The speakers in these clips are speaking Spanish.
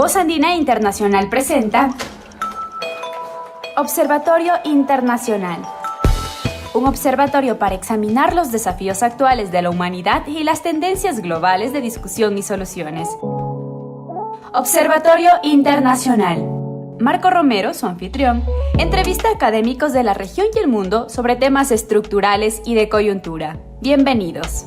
Voz Andina Internacional presenta Observatorio Internacional. Un observatorio para examinar los desafíos actuales de la humanidad y las tendencias globales de discusión y soluciones. Observatorio Internacional. Marco Romero, su anfitrión, entrevista a académicos de la región y el mundo sobre temas estructurales y de coyuntura. Bienvenidos.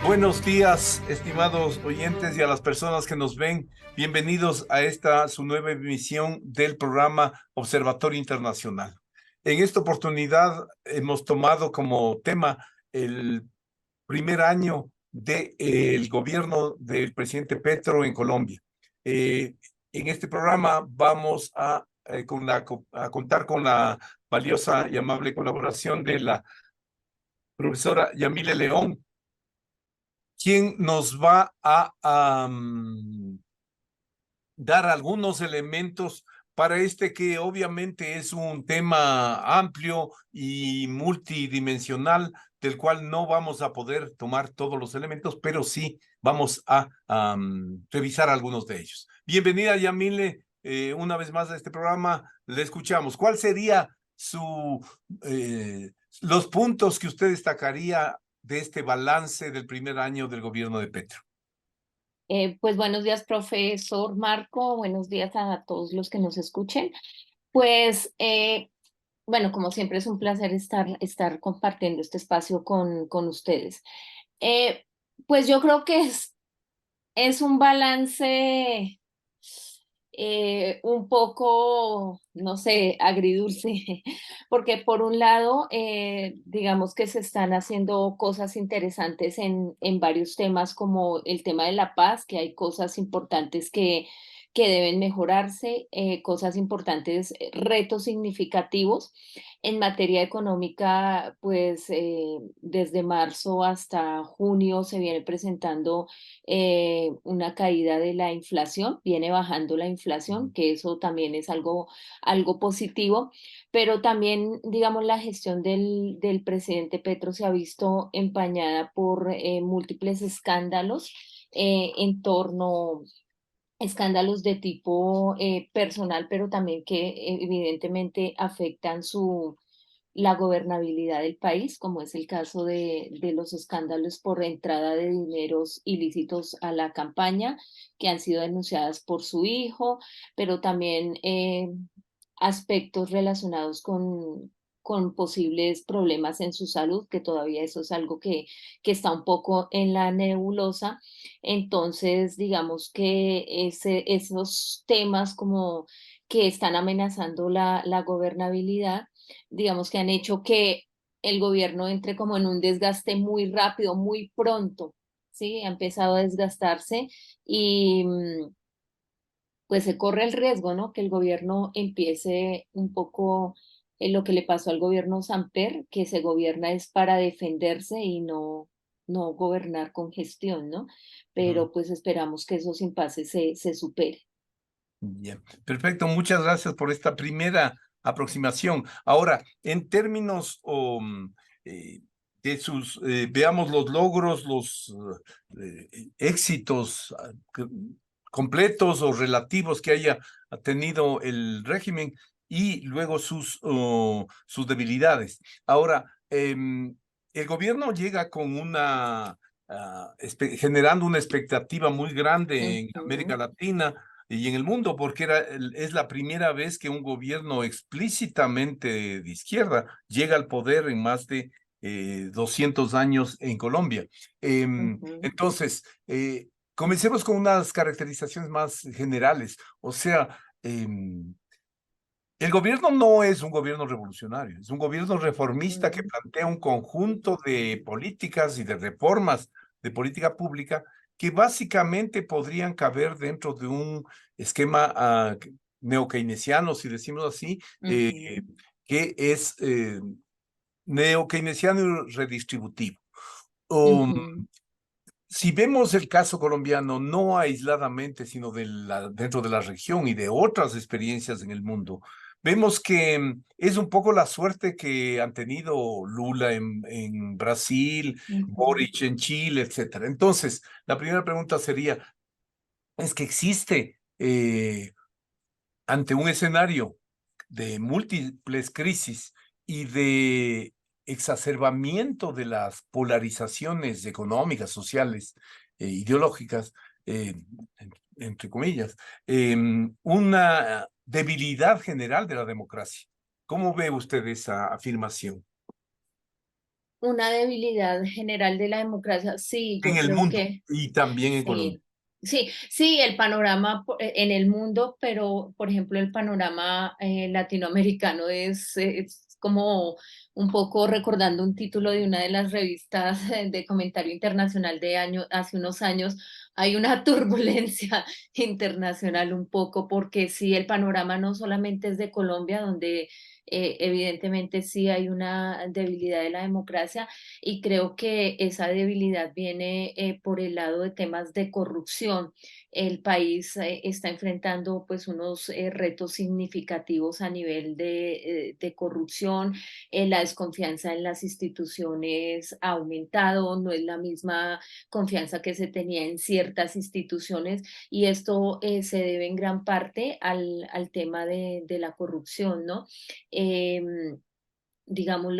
Buenos días, estimados oyentes y a las personas que nos ven. Bienvenidos a esta, su nueva emisión del programa Observatorio Internacional. En esta oportunidad hemos tomado como tema el primer año del gobierno del presidente Petro en Colombia. En este programa vamos a contar con la valiosa y amable colaboración de la profesora Yamile León, quien nos va a dar algunos elementos para este que obviamente es un tema amplio y multidimensional, del cual no vamos a poder tomar todos los elementos, pero sí vamos a revisar algunos de ellos. Bienvenida, Yamile, una vez más a este programa. Le escuchamos. ¿Cuál sería los puntos que usted destacaría de este balance del primer año del gobierno de Petro? Pues buenos días, profesor Marco, buenos días a todos los que nos escuchen. Pues bueno, como siempre es un placer estar compartiendo este espacio con ustedes. Pues yo creo que es un balance un poco, no sé, agridulce, porque por un lado, digamos que se están haciendo cosas interesantes en varios temas, como el tema de la paz, que hay cosas importantes que deben mejorarse, cosas importantes, retos significativos. En materia económica, pues desde marzo hasta junio se viene presentando una caída de la inflación, viene bajando la inflación, que eso también es algo positivo, pero también, digamos, la gestión del presidente Petro se ha visto empañada por múltiples escándalos en torno escándalos de tipo personal, pero también que evidentemente afectan la gobernabilidad del país, como es el caso de los escándalos por entrada de dineros ilícitos a la campaña, que han sido denunciadas por su hijo, pero también aspectos relacionados con posibles problemas en su salud, que todavía eso es algo que está un poco en la nebulosa. Entonces, digamos que esos temas como que están amenazando la gobernabilidad, digamos que han hecho que el gobierno entre como en un desgaste muy rápido, muy pronto, ¿sí? Ha empezado a desgastarse y pues se corre el riesgo, ¿no? Que el gobierno empiece un poco lo que le pasó al gobierno Samper, que se gobierna es para defenderse y no gobernar con gestión, ¿no? Pero pues esperamos que esos impases se superen. Bien, perfecto. Muchas gracias por esta primera aproximación. Ahora, en términos de veamos los logros, los éxitos completos o relativos que haya tenido el régimen y luego sus debilidades. Ahora, el gobierno llega con generando una expectativa muy grande en América Ujú. Latina y en el mundo, porque es la primera vez que un gobierno explícitamente de izquierda llega al poder en más de 200 años en Colombia. Ujú. Entonces, comencemos con unas caracterizaciones más generales. O sea, el gobierno no es un gobierno revolucionario, es un gobierno reformista que Ujú. plantea un conjunto de políticas y de reformas de política pública que básicamente podrían caber dentro de un esquema neo-keynesiano, si decimos así, Ujú. que es neo-keynesiano y redistributivo. Ujú. Si vemos el caso colombiano, no aisladamente, sino dentro de la región y de otras experiencias en el mundo, Vemos que es un poco la suerte que han tenido Lula en Brasil, Ujú. Boric en Chile, etcétera. Entonces, la primera pregunta sería, ¿es que existe ante un escenario de múltiples crisis y de exacerbamiento de las polarizaciones económicas, sociales, ideológicas, entre comillas, una debilidad general de la democracia? ¿Cómo ve usted esa afirmación? Una debilidad general de la democracia, sí, En yo el creo mundo que y también en Colombia. sí. Sí, sí, el panorama en el mundo, pero por ejemplo el panorama latinoamericano es como un poco recordando un título de una de las revistas de comentario internacional de hace unos años, hay una turbulencia internacional un poco, porque sí, el panorama no solamente es de Colombia, donde evidentemente sí hay una debilidad de la democracia, y creo que esa debilidad viene por el lado de temas de corrupción. El país está enfrentando pues unos retos significativos a nivel de corrupción. La desconfianza en las instituciones ha aumentado, no es la misma confianza que se tenía en ciertas instituciones, y esto se debe en gran parte al tema de la corrupción, ¿no? Em, digamos,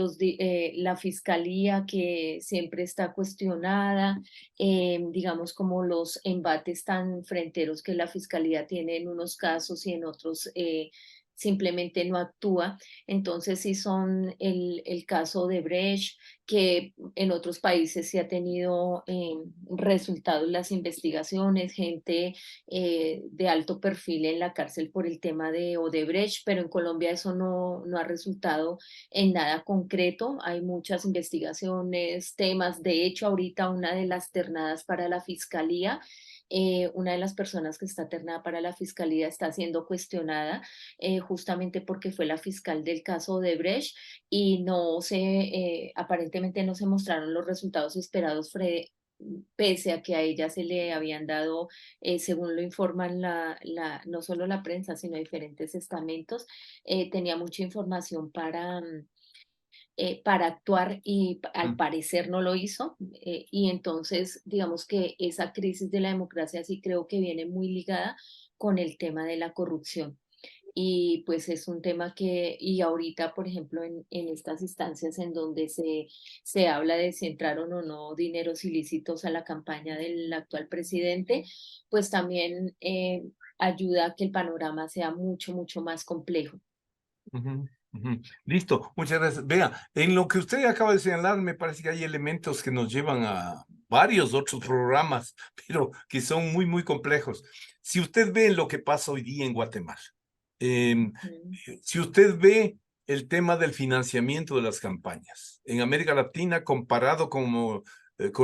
la fiscalía que siempre está cuestionada, digamos, como los embates tan fronteros que la fiscalía tiene en unos casos y en otros simplemente no actúa. Entonces, sí son el caso de Brecht, que en otros países sí ha tenido resultados las investigaciones, gente de alto perfil en la cárcel por el tema de Odebrecht, pero en Colombia eso no ha resultado en nada concreto. Hay muchas investigaciones, temas. De hecho, ahorita una de las ternadas para la fiscalía, una de las personas que está ternada para la fiscalía está siendo cuestionada justamente porque fue la fiscal del caso de Brecht y aparentemente no se mostraron los resultados esperados pese a que a ella se le habían dado, según lo informan no solo la prensa, sino diferentes estamentos, tenía mucha información para actuar y al Mm. parecer no lo hizo. Y entonces, digamos que esa crisis de la democracia sí creo que viene muy ligada con el tema de la corrupción. Y pues es un tema y ahorita, por ejemplo, en estas instancias en donde se habla de si entraron o no dineros ilícitos a la campaña del actual presidente, pues también ayuda a que el panorama sea mucho, mucho más complejo. Ujú, ujú. Listo, muchas gracias. Vea, en lo que usted acaba de señalar, me parece que hay elementos que nos llevan a varios otros programas, pero que son muy, muy complejos. Si usted ve lo que pasa hoy día en Guatemala, em, Ujú, si usted ve el tema del financiamiento de las campañas en América Latina comparado con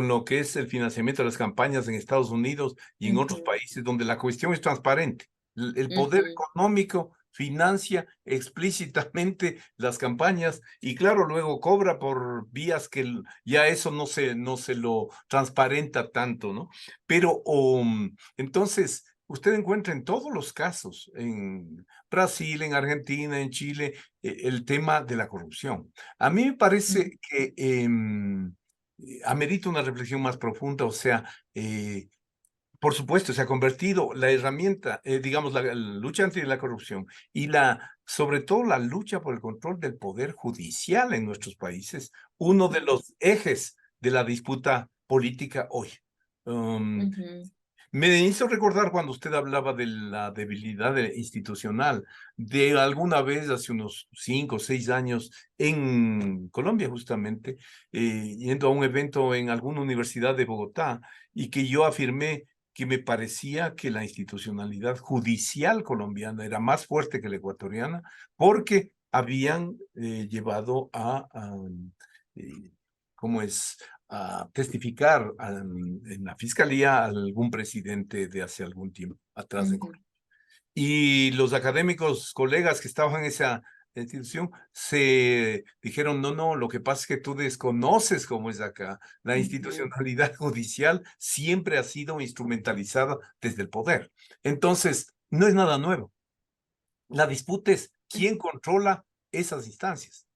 lo que es el financiamiento de las campañas en Estados Unidos y en otros ujú, países donde la cuestión es transparente. El poder ujú, económico financia explícitamente las campañas y claro, luego cobra por vías que ya eso no se lo transparenta tanto, ¿no? Pero entonces, usted encuentra en todos los casos, en Brasil, en Argentina, en Chile, el tema de la corrupción. A mí me ujú, parece que amerita una reflexión más profunda, o sea, por supuesto, se ha convertido la herramienta, digamos, la lucha anti la corrupción y sobre todo la lucha por el control del poder judicial en nuestros países, uno de los ejes de la disputa política hoy. Um, ujú, Me hizo recordar cuando usted hablaba de la debilidad institucional, de alguna vez hace unos 5 o 6 años en Colombia, justamente, yendo a un evento en alguna universidad de Bogotá, y que yo afirmé que me parecía que la institucionalidad judicial colombiana era más fuerte que la ecuatoriana, porque habían llevado eh, ¿cómo es? A testificar en la fiscalía a algún presidente de hace algún tiempo atrás en ujú, Colombia. Y los académicos, colegas que estaban en esa institución, se dijeron, no, no, lo que pasa es que tú desconoces cómo es acá. La ujú, institucionalidad judicial siempre ha sido instrumentalizada desde el poder. Entonces, no es nada nuevo. La disputa es ¿quién controla esas instancias?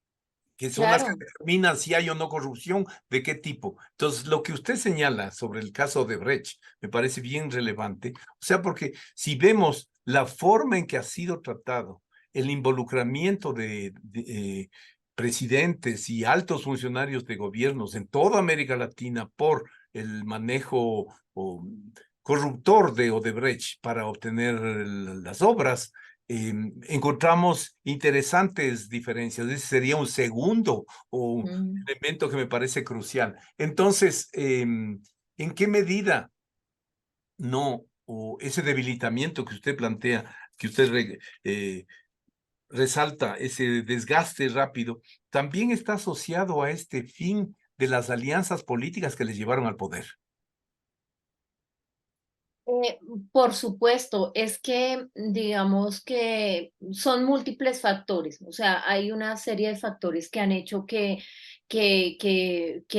Que son las que Claro. determinan si hay o no corrupción, de qué tipo. Entonces, lo que usted señala sobre el caso de Brecht me parece bien relevante. O sea, porque si vemos la forma en que ha sido tratado el involucramiento de presidentes y altos funcionarios de gobiernos en toda América Latina por el manejo corruptor de Odebrecht para obtener las obras, encontramos interesantes diferencias. Ese sería un segundo o un Mm. elemento que me parece crucial. Entonces, ¿en qué medida no, o ese debilitamiento que usted plantea, que usted resalta, ese desgaste rápido, también está asociado a este fin de las alianzas políticas que les llevaron al poder? Eh, por supuesto, es que digamos que son múltiples factores, o sea, hay una serie de factores que han hecho que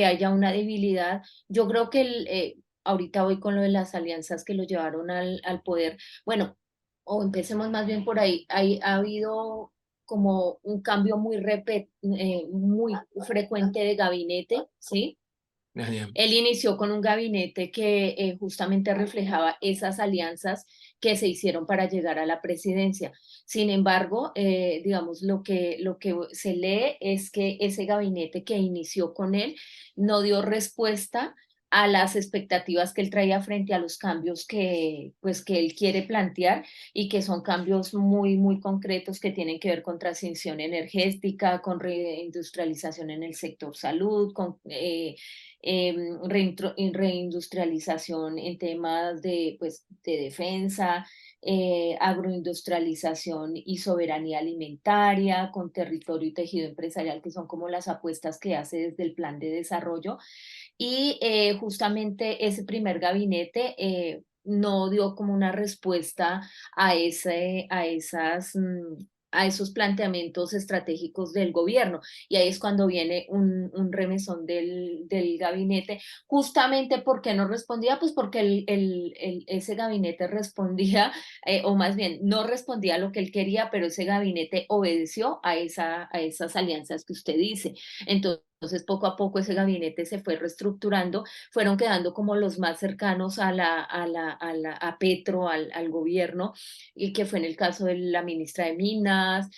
haya una debilidad. Yo creo que ahorita voy con lo de las alianzas que lo llevaron al poder. Bueno, o empecemos más bien por ahí. Ha habido como un cambio muy frecuente de gabinete, ¿sí? Ya, ya. Él inició con un gabinete que justamente reflejaba esas alianzas que se hicieron para llegar a la presidencia. Sin embargo, digamos, lo que se lee es que ese gabinete que inició con él no dio respuesta a las expectativas que él traía frente a los cambios pues, que él quiere plantear y que son cambios muy concretos que tienen que ver con transición energética, con reindustrialización en el sector salud, con reindustrialización en temas de, pues, de defensa, agroindustrialización y soberanía alimentaria, con territorio y tejido empresarial, que son como las apuestas que hace desde el plan de desarrollo. Y justamente ese primer gabinete no dio como una respuesta a esas... a esos planteamientos estratégicos del gobierno. Y ahí es cuando viene un remesón del gabinete, justamente porque no respondía, pues porque ese gabinete respondía, o más bien no respondía a lo que él quería, pero ese gabinete obedeció a esas alianzas que usted dice. Entonces, poco a poco ese gabinete se fue reestructurando, fueron quedando como los más cercanos a Petro, al gobierno, y que fue en el caso de la ministra de Minas,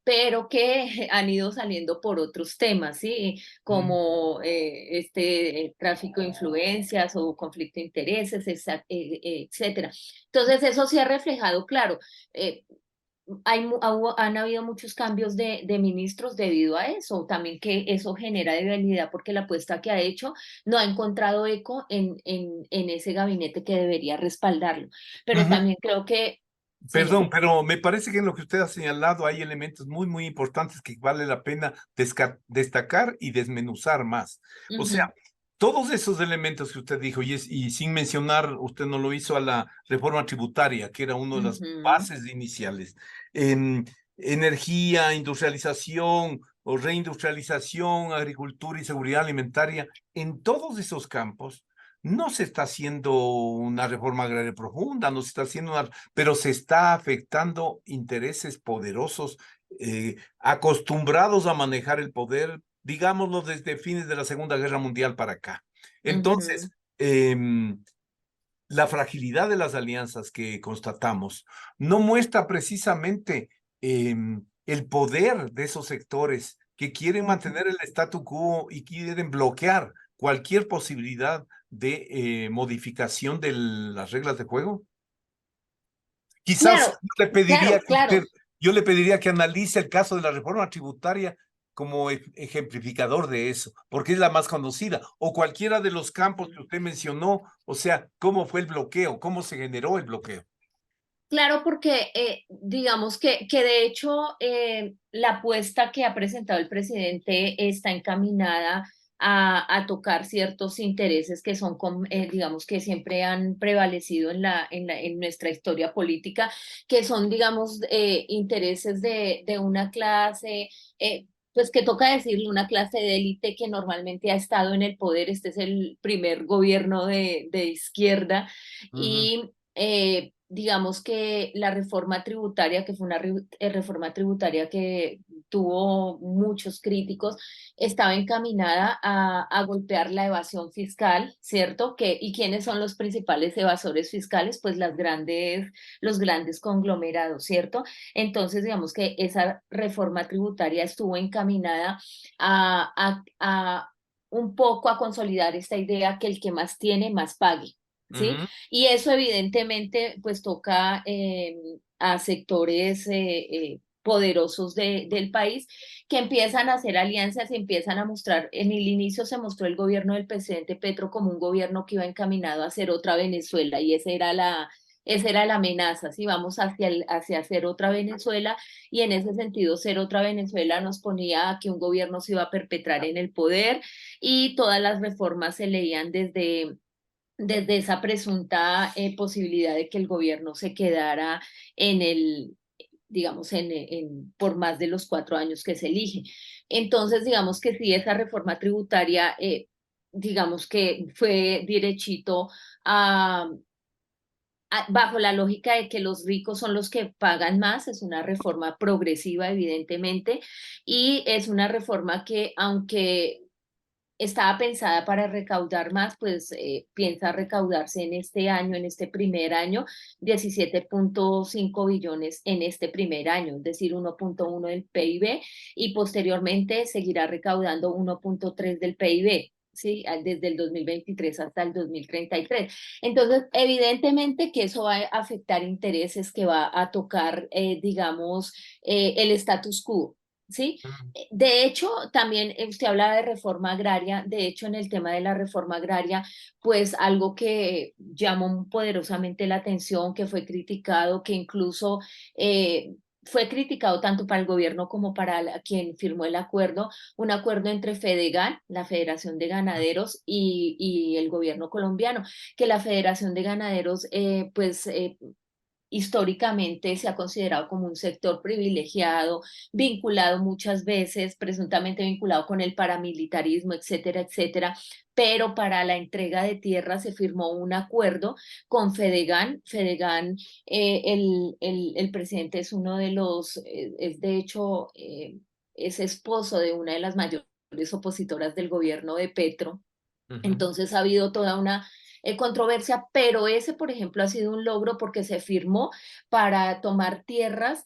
pero que han ido saliendo por otros temas, ¿sí? Mm. Como tráfico de influencias o conflicto de intereses, etcétera. Entonces, eso sí ha reflejado, claro. eh, Han habido muchos cambios de ministros debido a eso, también que eso genera debilidad porque la apuesta que ha hecho no ha encontrado eco en ese gabinete que debería respaldarlo. Pero Ujú. también creo que, Perdón, señor. pero me parece que en lo que usted ha señalado hay elementos muy importantes que vale la pena destacar y desmenuzar más. O sea, Ujú, todos esos elementos que usted dijo, y sin mencionar, usted no lo hizo a la reforma tributaria, que era una de las ujú. bases iniciales. En energía, industrialización o reindustrialización, agricultura y seguridad alimentaria, en todos esos campos no se está haciendo una reforma agraria profunda, no se está haciendo una, pero se está afectando intereses poderosos, acostumbrados a manejar el poder, digámoslo, desde fines de la Segunda Guerra Mundial para acá. Entonces, Ujú. la fragilidad de las alianzas que constatamos no muestra precisamente el poder de esos sectores que quieren Ujú. mantener el statu quo y quieren bloquear cualquier posibilidad de modificación de las reglas de juego. Quizás Claro, claro, claro. yo le pediría que analice el caso de la reforma tributaria como ejemplificador de eso, porque es la más conocida, o cualquiera de los campos que usted mencionó, o sea, cómo fue el bloqueo, cómo se generó el bloqueo. Claro, porque digamos que de hecho la apuesta que ha presentado el presidente está encaminada a tocar ciertos intereses que son, digamos, que siempre han prevalecido en nuestra historia política, que son, digamos, intereses de una clase, pues que toca decirle, una clase de élite que normalmente ha estado en el poder. Este es el primer gobierno de izquierda Ujú. y digamos que la reforma tributaria, que fue una reforma tributaria que tuvo muchos críticos, estaba encaminada a golpear la evasión fiscal, ¿cierto? ¿Y quiénes son los principales evasores fiscales? Pues los grandes conglomerados, ¿cierto? Entonces, digamos que esa reforma tributaria estuvo encaminada a un poco a consolidar esta idea que el que más tiene, más pague. ¿Sí? Ujú. Y eso evidentemente pues toca a sectores poderosos del país que empiezan a hacer alianzas y empiezan a mostrar, en el inicio se mostró el gobierno del presidente Petro como un gobierno que iba encaminado a hacer otra Venezuela y esa era la amenaza, si vamos hacia hacer otra Venezuela y en ese sentido ser otra Venezuela nos ponía a que un gobierno se iba a perpetrar en el poder y todas las reformas se leían desde esa presunta posibilidad de que el gobierno se quedara en digamos, por más de los 4 años que se elige. Entonces, digamos que sí, esa reforma tributaria, digamos que fue derechito bajo la lógica de que los ricos son los que pagan más, es una reforma progresiva, evidentemente, y es una reforma que, aunque estaba pensada para recaudar más, pues piensa recaudarse en este año, en este primer año, 17.5 billones en este primer año, es decir, 1.1 del PIB, y posteriormente seguirá recaudando 1.3 del PIB. Sí, desde el 2023 hasta el 2033. Entonces, evidentemente que eso va a afectar intereses, que va a tocar, digamos, el status quo. ¿Sí? De hecho, también usted hablaba de reforma agraria, de hecho, en el tema de la reforma agraria, pues algo que llamó poderosamente la atención, que fue criticado, que incluso fue criticado tanto para el gobierno como para quien firmó el acuerdo, un acuerdo entre Fedegan, la Federación de Ganaderos, y el gobierno colombiano, que la Federación de Ganaderos, históricamente se ha considerado como un sector privilegiado, vinculado muchas veces, presuntamente vinculado con el paramilitarismo, etcétera, etcétera. Pero para la entrega de tierras se firmó un acuerdo con Fedegan. Fedegan, el presidente es uno de es de hecho, es esposo de una de las mayores opositoras del gobierno de Petro. Ujú. Entonces ha habido toda una controversia, pero ese, por ejemplo, ha sido un logro porque se firmó para tomar tierras,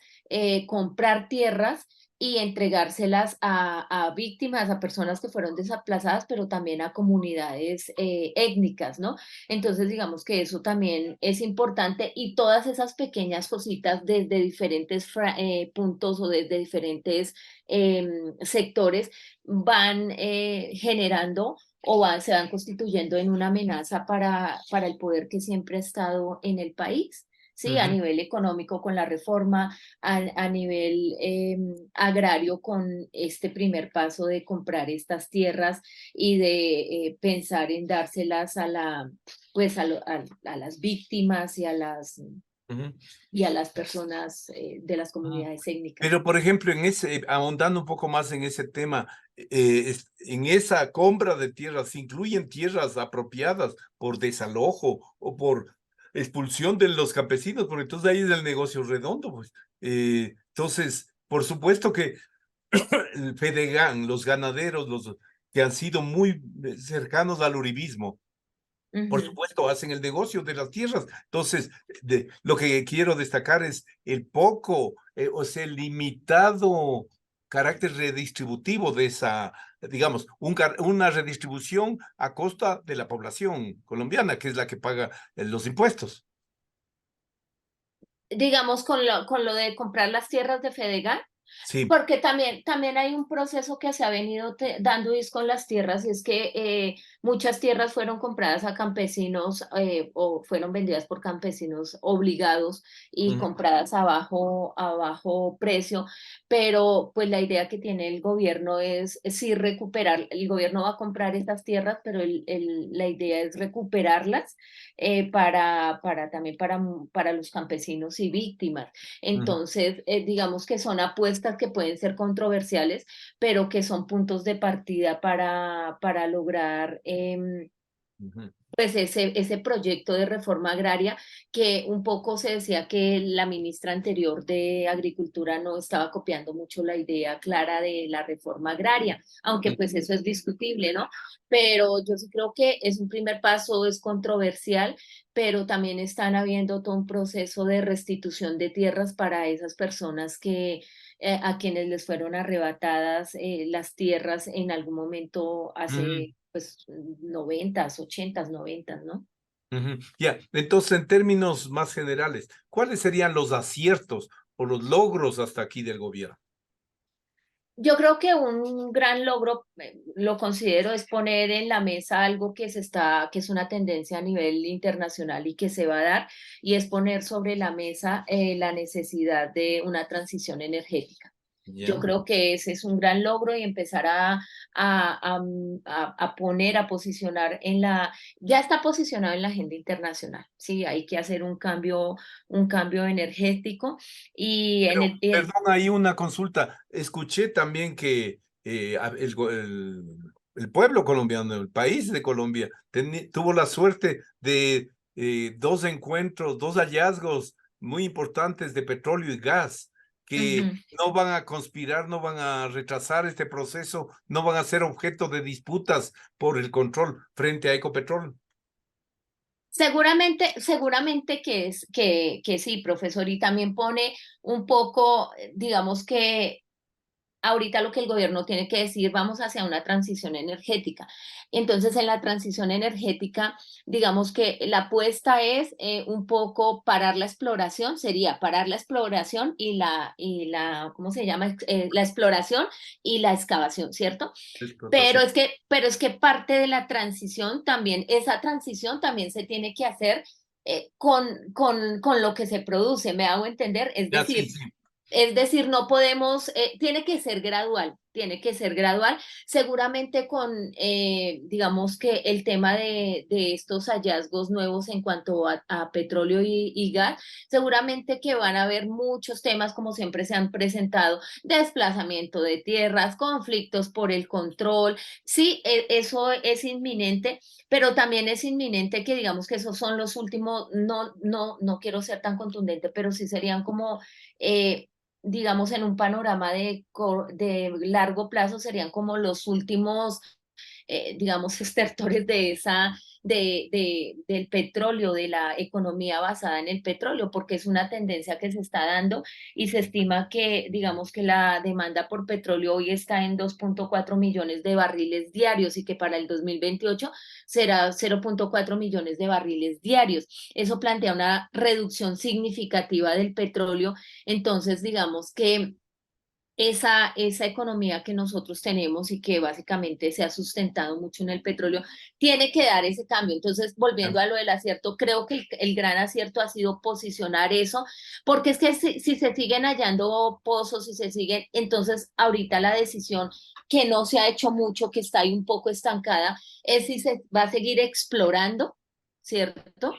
comprar tierras y entregárselas a víctimas, a personas que fueron desplazadas, pero también a comunidades étnicas, ¿no? Entonces, digamos que eso también es importante y todas esas pequeñas cositas desde diferentes puntos o desde diferentes sectores van generando se van constituyendo en una amenaza para el poder que siempre ha estado en el país. Sí, a Ujú. nivel económico con la reforma, a nivel agrario con este primer paso de comprar estas tierras y de pensar en dárselas pues a las víctimas Ujú. y a las personas de las Ujú. comunidades étnicas. Pero, por ejemplo, ahondando un poco más en ese tema, en esa compra de tierras, ¿se incluyen tierras apropiadas por desalojo o por expulsión de los campesinos? Porque entonces ahí es el negocio redondo, pues. Entonces, por supuesto que el Fedegan, los ganaderos, los que han sido muy cercanos al uribismo, por Ujú. supuesto, hacen el negocio de las tierras. Entonces, lo que quiero destacar es el poco, o sea, el limitado carácter redistributivo de esa, digamos, una redistribución a costa de la población colombiana, que es la que paga los impuestos. Digamos, con lo de comprar las tierras de Fedegan. Sí. Porque también hay un proceso que se ha venido dando y es con las tierras, y es que muchas tierras fueron compradas a campesinos o fueron vendidas por campesinos obligados y Ujú. compradas a bajo precio, pero pues la idea que tiene el gobierno es sí recuperar, el gobierno va a comprar estas tierras, pero la idea es recuperarlas también para los campesinos y víctimas. Ujú. Entonces, digamos que son apuestas que pueden ser controversiales, pero que son puntos de partida para lograr Ujú. pues ese proyecto de reforma agraria, que un poco se decía que la ministra anterior de Agricultura no estaba copiando mucho la idea clara de la reforma agraria, aunque pues eso es discutible, ¿no? Pero yo sí creo que es un primer paso, es controversial, pero también están habiendo todo un proceso de restitución de tierras para esas personas que a quienes les fueron arrebatadas las tierras en algún momento Mm, hace pues noventas, ochentas, noventas, ¿no? ujú. Ya, entonces en términos más generales, ¿cuáles serían los aciertos o los logros hasta aquí del gobierno? Yo creo que un gran logro, lo considero, es poner en la mesa algo que es una tendencia a nivel internacional y que se va a dar, y es poner sobre la mesa la necesidad de una transición energética. Yo Ya. creo que ese es un gran logro y empezar a poner, a posicionar ya está posicionado en la agenda internacional. Sí, hay que hacer un cambio energético y en Pero, perdón, hay una consulta. Escuché también que el pueblo colombiano, el país de Colombia, tuvo la suerte de dos encuentros, dos hallazgos muy importantes de petróleo y gas, que Ujú. no van a conspirar, no van a retrasar este proceso, no van a ser objeto de disputas por el control frente a Ecopetrol. Seguramente que sí, profesor, y también pone un poco, digamos que ahorita lo que el gobierno tiene que decir, vamos hacia una transición energética. Entonces, en la transición energética, digamos que la apuesta es un poco parar la exploración, sería parar la exploración ¿cómo se llama? La exploración y la excavación, ¿cierto? Explotación. Pero es que parte de la transición también, esa transición también se tiene que hacer con lo que se produce, ¿me hago entender? Ya, sí, sí. Es decir, no podemos, tiene que ser gradual, tiene que ser gradual, seguramente con, digamos que el tema de estos hallazgos nuevos en cuanto a petróleo y gas, seguramente que van a haber muchos temas como siempre se han presentado, desplazamiento de tierras, conflictos por el control, sí, eso es inminente, pero también es inminente que digamos que esos son los últimos, no quiero ser tan contundente, pero sí serían como... digamos, en un panorama de largo plazo serían como los últimos, digamos, estertores del petróleo, de la economía basada en el petróleo, porque es una tendencia que se está dando y se estima que, digamos, que la demanda por petróleo hoy está en 2.4 millones de barriles diarios y que para el 2028 será 0.4 millones de barriles diarios. Eso plantea una reducción significativa del petróleo. Entonces, digamos que esa economía que nosotros tenemos y que básicamente se ha sustentado mucho en el petróleo, tiene que dar ese cambio. Entonces, volviendo a lo del acierto, creo que el gran acierto ha sido posicionar eso, porque es que si se siguen hallando pozos, si se siguen, entonces ahorita la decisión que no se ha hecho mucho, que está ahí un poco estancada, es si se va a seguir explorando, ¿cierto?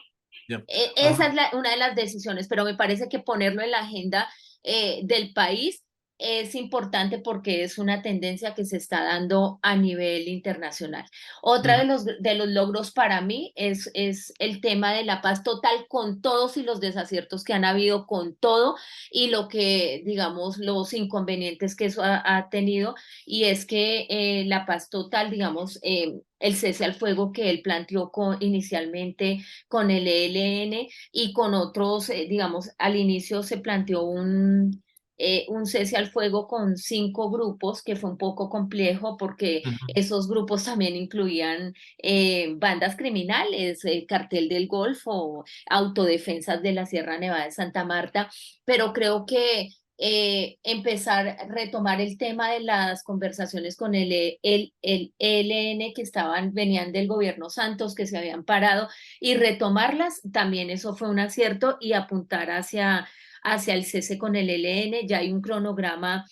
Ya. Esa es una de las decisiones, pero me parece que ponerlo en la agenda del país es importante porque es una tendencia que se está dando a nivel internacional. Otra Ujú. de los logros para mí es el tema de la paz total con todos y los desaciertos que han habido con todo y lo que, digamos, los inconvenientes que eso ha tenido, y es que la paz total, digamos, el cese al fuego que él planteó inicialmente con el ELN y con otros, digamos, al inicio se planteó un cese al fuego con 5 grupos, que fue un poco complejo porque Ujú. esos grupos también incluían bandas criminales, Cartel del Golfo, autodefensas de la Sierra Nevada de Santa Marta, pero creo que empezar a retomar el tema de las conversaciones con el ELN que venían del gobierno Santos, que se habían parado, y retomarlas, también eso fue un acierto, y apuntar hacia el cese con el ELN. Ya hay un cronograma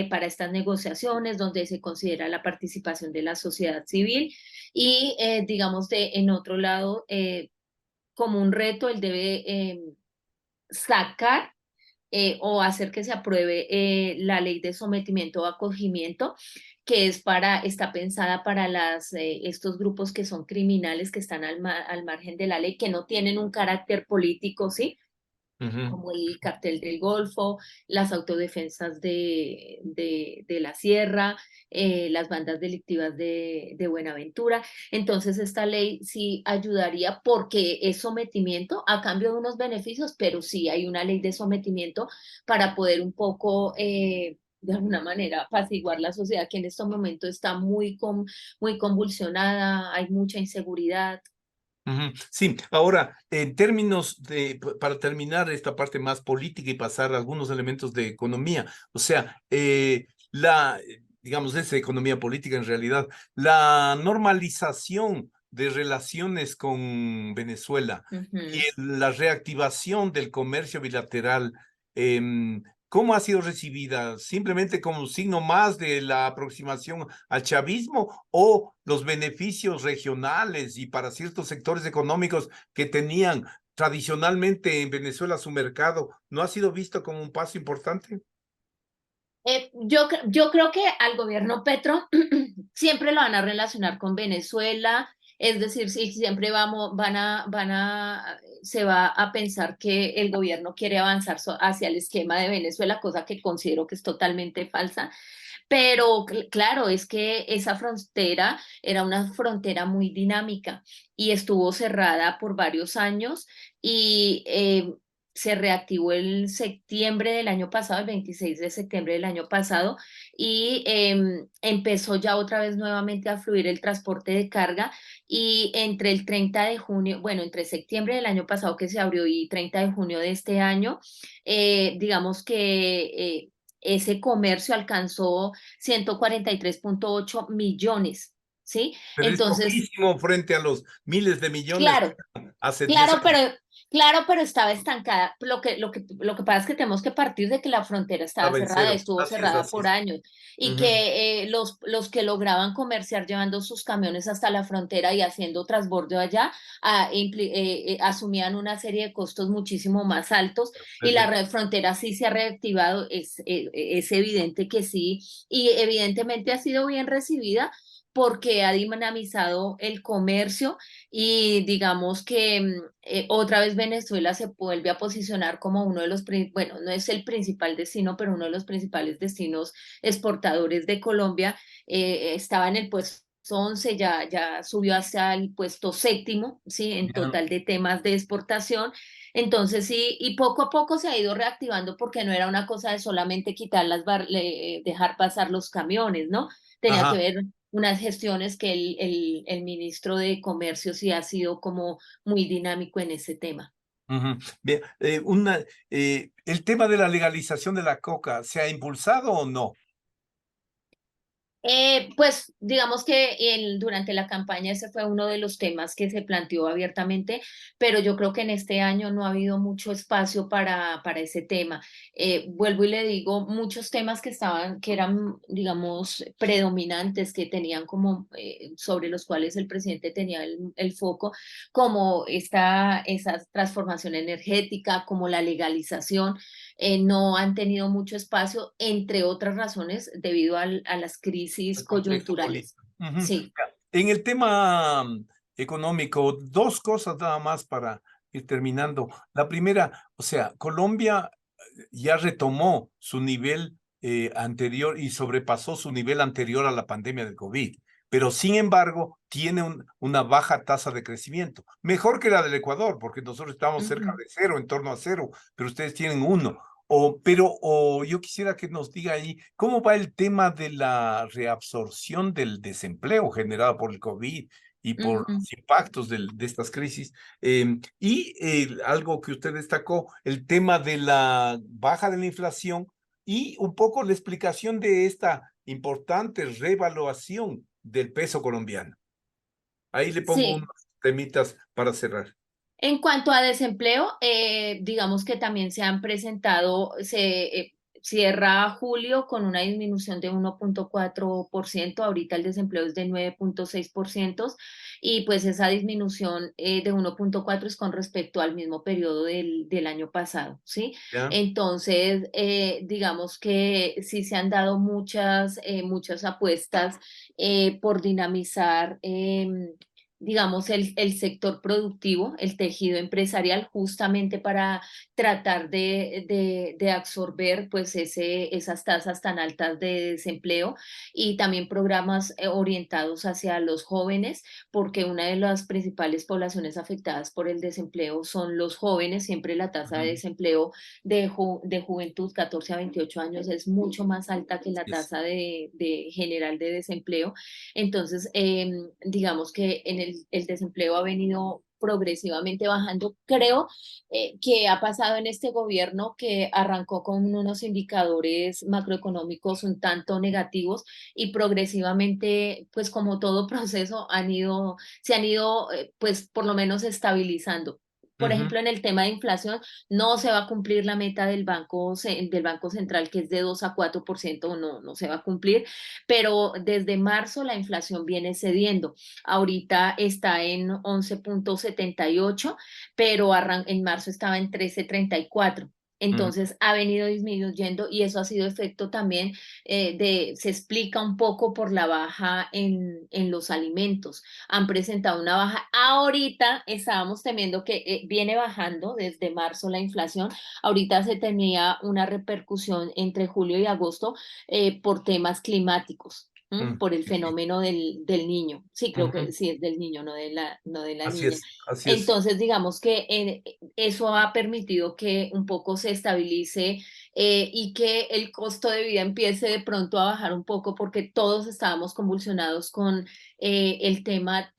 para estas negociaciones donde se considera la participación de la sociedad civil y digamos en otro lado, como un reto, él debe sacar o hacer que se apruebe la ley de sometimiento o acogimiento, que está pensada para estos grupos que son criminales, que están al margen de la ley, que no tienen un carácter político, ¿sí? Ujú. Como el Cartel del Golfo, las autodefensas de la Sierra, las bandas delictivas de Buenaventura. Entonces, esta ley sí ayudaría porque es sometimiento a cambio de unos beneficios, pero sí hay una ley de sometimiento para poder un poco... de alguna manera apaciguar la sociedad que en este momento está muy convulsionada, hay mucha inseguridad. Ujú. Sí, ahora, en términos para terminar esta parte más política y pasar a algunos elementos de economía, o sea, digamos, esa economía política en realidad, la normalización de relaciones con Venezuela y Ujú. la reactivación del comercio bilateral, ¿cómo ha sido recibida? ¿Simplemente como un signo más de la aproximación al chavismo o los beneficios regionales y para ciertos sectores económicos que tenían tradicionalmente en Venezuela su mercado, no ha sido visto como un paso importante? Yo creo que al gobierno Petro siempre lo van a relacionar con Venezuela, es decir, sí, siempre se va a pensar que el gobierno quiere avanzar hacia el esquema de Venezuela, cosa que considero que es totalmente falsa. Pero claro, es que esa frontera era una frontera muy dinámica y estuvo cerrada por varios años y se reactivó el septiembre del año pasado, el 26 de septiembre del año pasado, y empezó ya otra vez nuevamente a fluir el transporte de carga y entre el 30 de junio, bueno, entre septiembre del año pasado que se abrió y 30 de junio de este año, digamos que... ese comercio alcanzó 143,8 millones, ¿sí? Pero es Entonces, poquísimo frente a los miles de millones claro, hace 10 claro, años. pero estaba estancada. Lo que pasa es que tenemos que partir de que la frontera estaba Estaba en cerrada, cero. estuvo cerrada Así por es. años, y Ujú. que los que lograban comerciar llevando sus camiones hasta la frontera y haciendo transbordo allá, asumían una serie de costos muchísimo más altos, y la Perfecto. frontera sí se ha reactivado, es evidente que sí, y evidentemente ha sido bien recibida porque ha dinamizado el comercio y digamos que otra vez Venezuela se vuelve a posicionar como uno de bueno, no es el principal destino, pero uno de los principales destinos exportadores de Colombia. Estaba en el puesto 11, ya subió hasta el puesto séptimo, ¿sí? En Ya. total de temas de exportación. Entonces sí, y poco a poco se ha ido reactivando porque no era una cosa de solamente quitar dejar pasar los camiones, ¿no? Tenía que Ajá. ver unas gestiones que el ministro de Comercio sí ha sido como muy dinámico en ese tema. Ujú. Bien, el tema de la legalización de la coca, ¿se ha impulsado o no? Pues digamos que durante la campaña ese fue uno de los temas que se planteó abiertamente, pero yo creo que en este año no ha habido mucho espacio para ese tema. Vuelvo y le digo, muchos temas que eran, digamos, predominantes, que tenían como, sobre los cuales el presidente tenía el foco, como esa transformación energética, como la legalización, no han tenido mucho espacio, entre otras razones, debido a las crisis El contexto coyunturales. político. Ujú. Sí. En el tema económico, dos cosas nada más para ir terminando. La primera, o sea, Colombia ya retomó su nivel anterior y sobrepasó su nivel anterior a la pandemia del COVID, pero sin embargo tiene una baja tasa de crecimiento, mejor que la del Ecuador, porque nosotros estamos cerca Ujú. de cero, en torno a cero, pero ustedes tienen uno. O yo quisiera que nos diga ahí, ¿cómo va el tema de la reabsorción del desempleo generado por el COVID y por Ujú. los impactos de estas crisis? Algo que usted destacó, el tema de la baja de la inflación y un poco la explicación de esta importante revaluación del peso colombiano. Ahí le pongo Sí. unos temitas para cerrar. En cuanto a desempleo, digamos que también se han presentado, cierra julio con una disminución de 1.4%, ahorita el desempleo es de 9.6%, y pues esa disminución de 1.4 es con respecto al mismo periodo del año pasado, ¿sí? ¿Ya? Entonces, digamos que sí se han dado muchas apuestas por dinamizar, digamos, el sector productivo, el tejido empresarial, justamente para tratar de absorber pues esas tasas tan altas de desempleo, y también programas orientados hacia los jóvenes, porque una de las principales poblaciones afectadas por el desempleo son los jóvenes. Siempre la tasa de Ujú. desempleo de juventud, 14 a 28 años, es mucho más alta que la Yes. tasa de general de desempleo. Entonces, digamos que el desempleo ha venido progresivamente bajando. Creo que ha pasado en este gobierno, que arrancó con unos indicadores macroeconómicos un tanto negativos, y progresivamente, pues como todo proceso, se han ido, pues por lo menos estabilizando. Por Ujú. ejemplo, en el tema de inflación, no se va a cumplir la meta del Banco Central, que es de 2 a 4%, no se va a cumplir, pero desde marzo la inflación viene cediendo. Ahorita está en 11.78, pero en marzo estaba en 13.34. Ujú. Entonces ha venido disminuyendo, y eso ha sido efecto también se explica un poco por la baja en los alimentos. Han presentado una baja. Ahorita estábamos temiendo que viene bajando desde marzo la inflación. Ahorita se tenía una repercusión entre julio y agosto por temas climáticos. Por el Sí, sí. fenómeno del niño. Sí, creo que Ujú. sí es del niño, no de la Así niña. es, así es. Entonces, digamos que eso ha permitido que un poco se estabilice, y que el costo de vida empiece de pronto a bajar un poco, porque todos estábamos convulsionados con el tema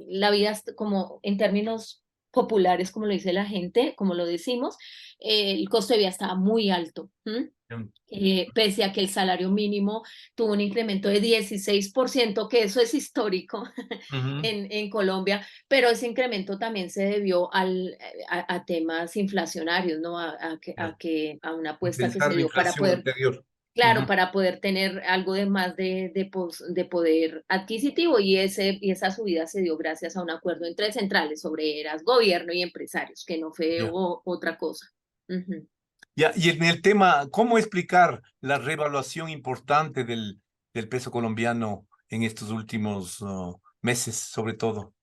la vida como en términos populares, como lo dice la gente, como lo decimos, el costo de vida estaba muy alto. Mm. Pese a que el salario mínimo tuvo un incremento de 16%, que eso es histórico Ujú. en Colombia, pero ese incremento también se debió a temas inflacionarios, ¿no? Ya. A una apuesta que Compensar se la dio para inflación poder, anterior. claro, Ujú. para poder tener algo de más de poder adquisitivo, y esa subida se dio gracias a un acuerdo entre centrales obreras, gobierno y empresarios, que no fue Ya. otra cosa. Ujú. Ya, y en el tema, ¿cómo explicar la revaluación importante del peso colombiano en estos últimos meses, sobre todo?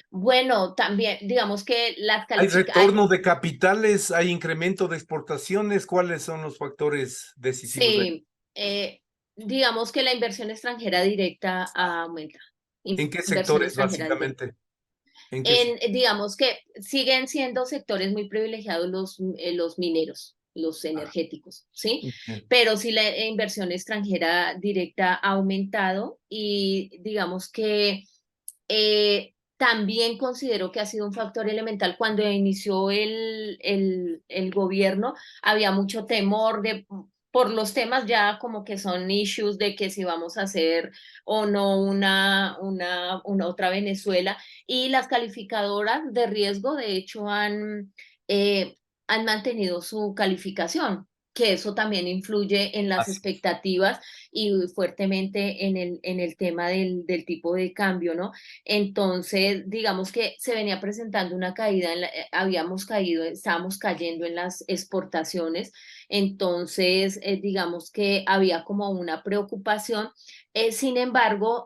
Bueno, también digamos que las ¿Hay calificaciones, retorno de capitales? ¿Hay incremento de exportaciones? ¿Cuáles son los factores decisivos ahí? sí, digamos que la inversión extranjera directa aumenta. ¿En qué Inversión sectores, extranjera directa. básicamente? ¿En qué sectores? Digamos que siguen siendo sectores muy privilegiados los mineros, los energéticos, ¿sí? Pero sí la inversión extranjera directa ha aumentado, y digamos que también considero que ha sido un factor elemental. Cuando inició el gobierno, había mucho temor por los temas ya como que son issues de que si vamos a hacer o no una otra Venezuela, y las calificadoras de riesgo de hecho eh, han mantenido su calificación, que eso también influye en las Así. expectativas y fuertemente en el tema del tipo de cambio, ¿no? Entonces, digamos que se venía presentando una caída, estábamos cayendo en las exportaciones. Entonces, digamos que había como una preocupación. Sin embargo,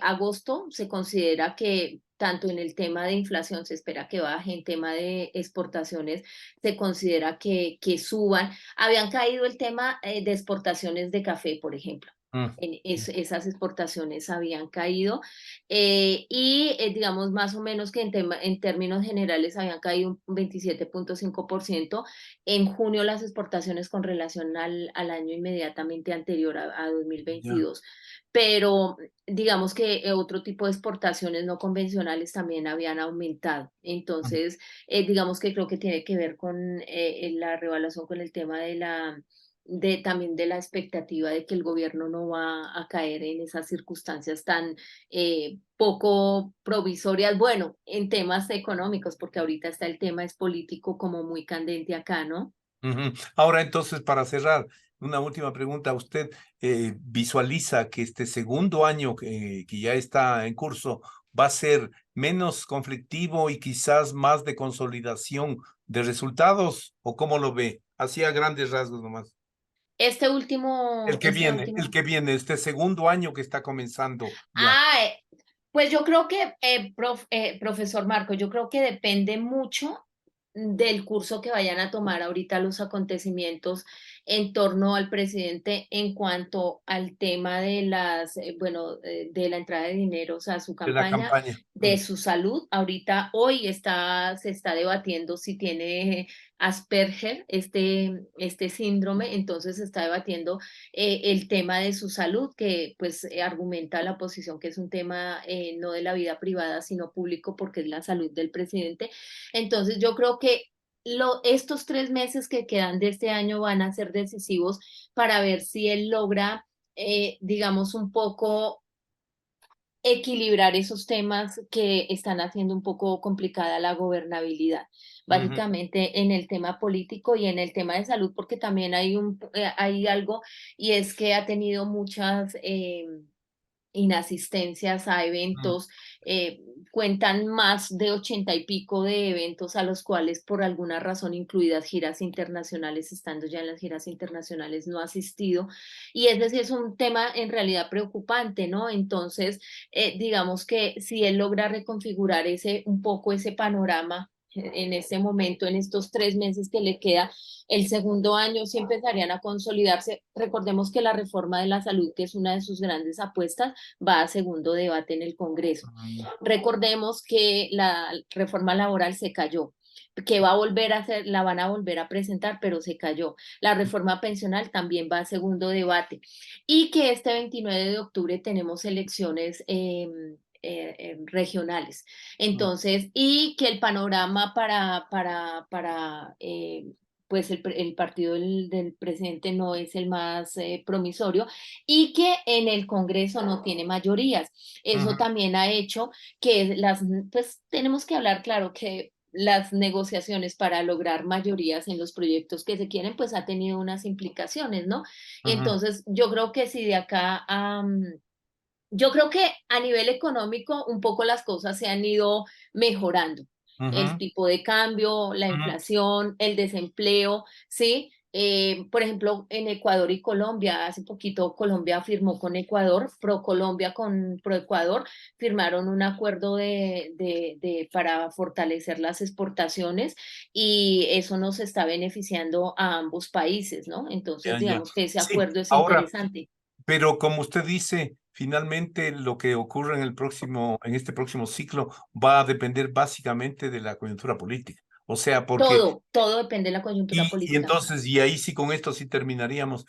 agosto se considera que tanto en el tema de inflación se espera que baje, en tema de exportaciones se considera que suban. Habían caído el tema de exportaciones de café, por ejemplo. Mm. Esas exportaciones habían caído, digamos más o menos que en términos generales habían caído un 27.5%. En junio las exportaciones con relación al año inmediatamente anterior a Ya. 2022, pero digamos que otro tipo de exportaciones no convencionales también habían aumentado. Mm. Entonces, digamos que creo que tiene que ver con la revaluación, con el tema también de la expectativa de que el gobierno no va a caer en esas circunstancias tan poco provisorias, bueno, en temas económicos, porque ahorita está el tema es político como muy candente acá, ¿no? Ujú. Ahora, entonces, para cerrar, una última pregunta. ¿Usted visualiza que este segundo año que ya está en curso va a ser menos conflictivo y quizás más de consolidación de resultados? ¿O cómo lo ve? Así a grandes rasgos nomás. El que viene, este segundo año que está comenzando ya. Ah, pues yo creo que, profesor Marco, yo creo que depende mucho del curso que vayan a tomar ahorita los acontecimientos en torno al presidente en cuanto al tema de de la entrada de dineros a su De la campaña, campaña. de su salud. Ahorita, hoy se está debatiendo si tiene Asperger, este síndrome, entonces se está debatiendo el tema de su salud, que pues argumenta la oposición que es un tema no de la vida privada, sino público, porque es la salud del presidente. Entonces yo creo que estos 3 meses que quedan de este año van a ser decisivos para ver si él logra, digamos, un poco equilibrar esos temas que están haciendo un poco complicada la gobernabilidad, Ujú. básicamente en el tema político y en el tema de salud, porque también hay algo, y es que ha tenido muchas inasistencias a Mm. eventos, eh, cuentan más de 80 y pico de eventos a los cuales por alguna razón, incluidas giras internacionales, estando ya en las giras internacionales, no ha asistido. Y es decir, es un tema en realidad preocupante, ¿no? Entonces, digamos que si él logra reconfigurar un poco ese panorama en este momento, en estos 3 meses que le queda, el segundo año sí empezarían a consolidarse. Recordemos que la reforma de la salud, que es una de sus grandes apuestas, va a segundo debate en el Congreso. Mm. Recordemos que la reforma laboral se cayó, que va a volver a hacer, la van a volver a presentar, pero se cayó. La reforma pensional también va a segundo debate. Y que este 29 de octubre tenemos elecciones regionales. Mm. Entonces, y que el panorama pues el partido del presidente no es el más promisorio, y que en el Congreso no tiene mayorías. Eso Ujú. también ha hecho pues tenemos que hablar claro que las negociaciones para lograr mayorías en los proyectos que se quieren, pues ha tenido unas implicaciones, ¿no? Ujú. Entonces, yo creo que si de acá yo creo que a nivel económico un poco las cosas se han ido mejorando. El Ujú. tipo de cambio, la Ujú. inflación, el desempleo, ¿sí? Por ejemplo, en Ecuador y Colombia, hace poquito Colombia firmó con Ecuador, pro Colombia con pro Ecuador, firmaron un acuerdo para fortalecer las exportaciones, y eso nos está beneficiando a ambos países, ¿no? Entonces, Ya, ya. digamos que ese Sí, acuerdo es ahora, interesante. pero como usted dice, finalmente lo que ocurre en este próximo ciclo va a depender básicamente de la coyuntura política. O sea, porque, Todo depende de la coyuntura y política. entonces, y ahí sí, con esto sí terminaríamos.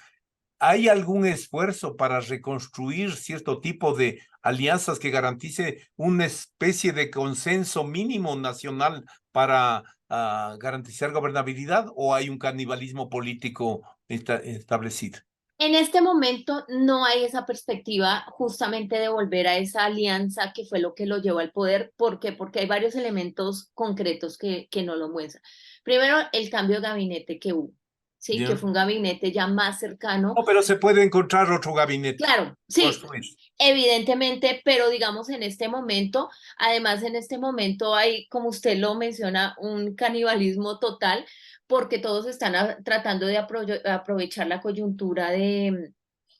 ¿Hay algún esfuerzo para reconstruir cierto tipo de alianzas que garantice una especie de consenso mínimo nacional para garantizar gobernabilidad o hay un canibalismo político establecido? En este momento no hay esa perspectiva justamente de volver a esa alianza que fue lo que lo llevó al poder. ¿Por qué? Porque hay varios elementos concretos que no lo muestran. Primero, el cambio de gabinete que hubo, ¿sí? Que ¿Ya? fue un gabinete ya más cercano. No, pero se puede encontrar otro gabinete Claro, sí, construir. evidentemente, pero digamos en este momento, además en este momento hay, como usted lo menciona, un canibalismo total, porque todos están tratando de aprovechar la coyuntura de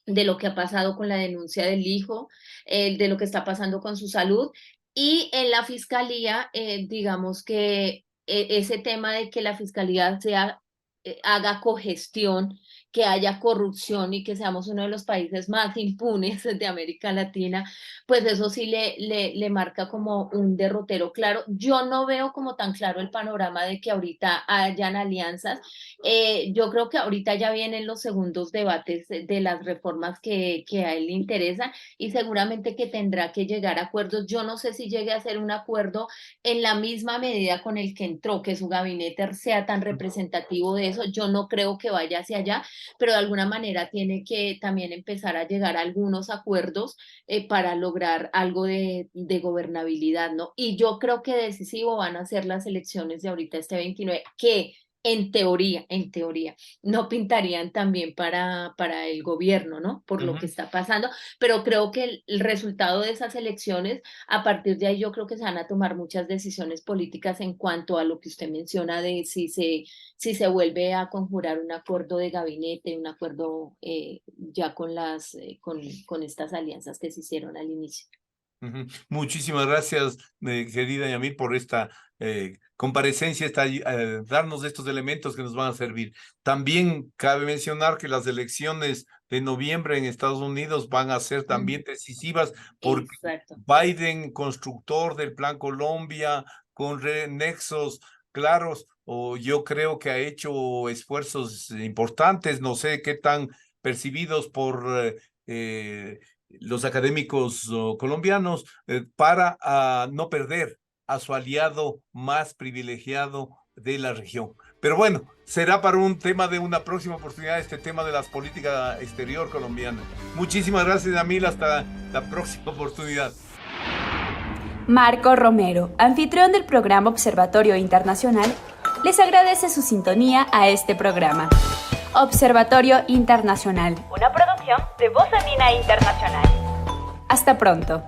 lo que ha pasado con la denuncia del hijo, de lo que está pasando con su salud. Y en la fiscalía, digamos que ese tema de que la fiscalía haga cogestión, que haya corrupción y que seamos uno de los países más impunes de América Latina, pues eso sí le marca como un derrotero claro. Yo no veo como tan claro el panorama de que ahorita hayan alianzas. Yo creo que ahorita ya vienen los segundos debates de las reformas que a él le interesan, y seguramente que tendrá que llegar a acuerdos. Yo no sé si llegue a ser un acuerdo en la misma medida con el que entró, que su gabinete sea tan representativo de eso. Yo no creo que vaya hacia allá, pero de alguna manera tiene que también empezar a llegar a algunos acuerdos para lograr algo de gobernabilidad, ¿no? Y yo creo que decisivo van a ser las elecciones de ahorita, este 29, que En teoría, no pintarían también para el gobierno, ¿no? Por lo que Ujú. está pasando, pero creo que el resultado de esas elecciones, a partir de ahí yo creo que se van a tomar muchas decisiones políticas en cuanto a lo que usted menciona de si se vuelve a conjurar un acuerdo de gabinete, un acuerdo ya con estas alianzas que se hicieron al inicio. Ujú. Muchísimas gracias, querida Yamil, por esta comparecencia, darnos estos elementos que nos van a servir. También cabe mencionar que las elecciones de noviembre en Estados Unidos van a ser Mm, también decisivas porque exacto. Biden, constructor del Plan Colombia, con nexos claros, o yo creo que ha hecho esfuerzos importantes, no sé qué tan percibidos por los académicos colombianos para no perder a su aliado más privilegiado de la región. Pero bueno, será para un tema de una próxima oportunidad este tema de las políticas exterior colombiana. Muchísimas gracias, Amil, hasta la próxima oportunidad. Marco Romero, anfitrión del programa Observatorio Internacional, les agradece su sintonía a este programa. Observatorio Internacional, una producción de Voz Andina Internacional. Hasta pronto.